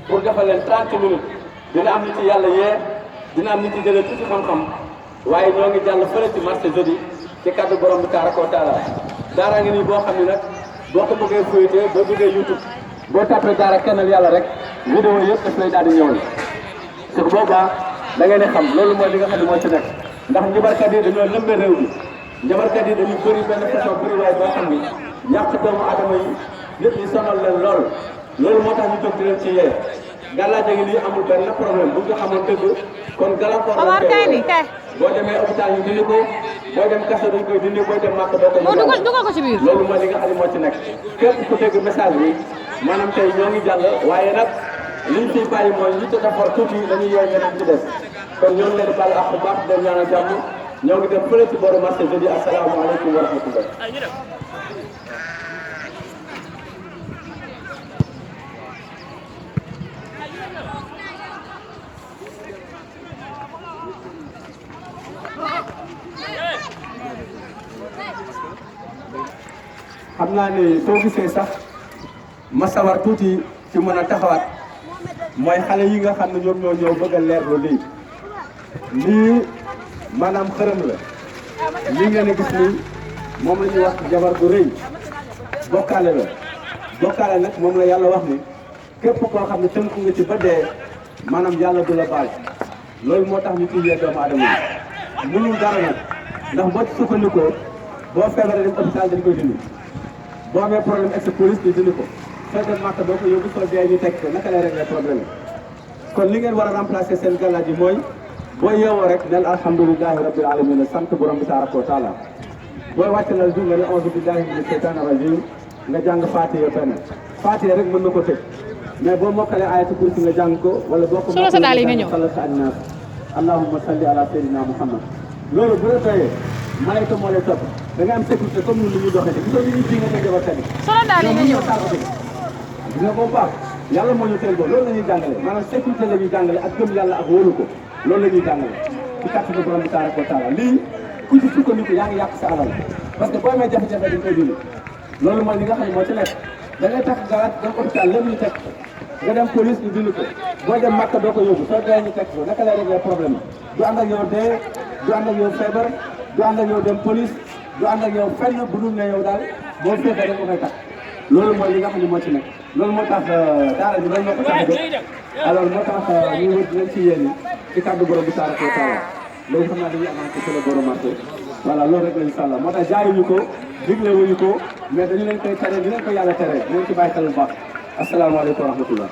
pour defal leen 30 minutes dina am nit ci yàlla yee dina am nit ci jëlee tuuti xam-xam waaye ñoo ngi jàll fële ci marché jeudi ci kàddu borom bi tabaraka wa taala daaraa ngi nii boo xam ne nag boo ko bëggee fuyte boo bëggee YouTube boo tapé daara kennal yàlla rek vidéo yëpp daf lay daal di ñëwal su boobaa da ngay ne xam loolu mooy li nga xam ne moo ci nekk ndax njabarkat yi dañoo lëmbe réew bi njabarkat yi dañu bëri benn façon bëri waaye boo xam ni ñàkk doomu adama yi lépp yi sonal leen loolu moo tax ñu jóg di leen ci yee gàllaaje gi nii amul benn problème bu ñu xamoon dëgg kon gàllankoor la koy boo demee hôpital ñu dindi ko boo dem kaso dañ koy dindi boo dem màkk doo ko dugal ko ci biir loolu mooy li nga xam ne moo ci nekk képp ku dégg message bi maanaam tey ñoo ngi jàll waaye nag liñ fiy bàyyi mooy ñi ci defar tuuti dañuy yee ñeneen ci des kon ñoo ngi leen di baal ak bu baax dem ñaanal jàmm ñoo ngi dem fële ci boru marché jeudi asalaamaaleykum wa rahmatullah xam naa ne soo gisee sax ma sawar tuuti ci mën a taxawaat mooy xale yi nga xam ne ñoom ñoo ñëw bëgg a leerlu lii maanaam xërëm la lii ngeen a gis nii moom la ñuy wax jabar bu rëy bokkaale la bokkaale nag moom la yàlla wax ni képp koo xam ne tënku nga ci ba dee maanaam yàlla du la baal loolu moo tax ñu tuddee doomu aadama yi mënul dara nag ndax boo ci sukkandikoo boo feebaree dem hôpital dañ koy dindi boo amee problème ak sa police ñu dindi ko soo dem màkk doo ko yóbbu soo dee ñu teg ko naka lay régler problème yi kon li ngeen war a remplacer seen gàllaaj yi mooy boo yeewoo rek nel alhamdulilahi rabbil alamin sant borom bi tabaraka wa taala booy wàcc lal bi nga ne auzu billahi mina shaytani rajim nga jàng Faatiha benn Faatiha rek mën na ko tëj mais boo mokkalee ayatul kursi nga jàng ko wala boo ko mokkalee nga jàng sallallahu alayhi wa sallam allahumma salli ala sayyidina muhammad loolu bu la doyee malayka moo lay topp da nga am sécurité comme ñun li ñuy doxee gisoo ñu ji nga koy jabarkat yi gis nga ko baax yàlla moo ñu teel boo loolu la ñuy jàngale maanaam sécurité la ñuy jàngale ak gëm yàlla ak wóolu ko loolu la ñuy jàngale ci kàttanu borom bi tabaraka wa taala lii ku ci sukkandiku yaa ngi yàq sa alal parce que boo amee jafe-jafe dañ koy dindi loolu mooy li nga xam ne moo ci nekk da ngay tax garat dem hôpital lépp ñu teg nga dem police ñu dindi ko boo dem màkk doo ko yóbbu soo dee ñu teg ko naka lay régler problème du ànd ak yow dee du ànd ak yow feebar du ànd ak yow dem police du ànd ak yow fenn bu dul ne yow daal boo feebar rek nga koy tax loolu mooy li nga xam ne moo ci nekk loolu moo tax daara bi loolu moo ko tax a jóg alors moo tax ñu wër dinañ ci yéen ci kàddu borom bi tabaraka wa taala loolu xam naa dañuy avancé sur le borom marché voilà loolu rek la incha allah moo tax jaayuñu ko digle wuñu ko mais dañu leen koy tere di leen ko yàlla tere dinañ ci bàyyi xel bu baax asalaamaaleykum wa rahmatullah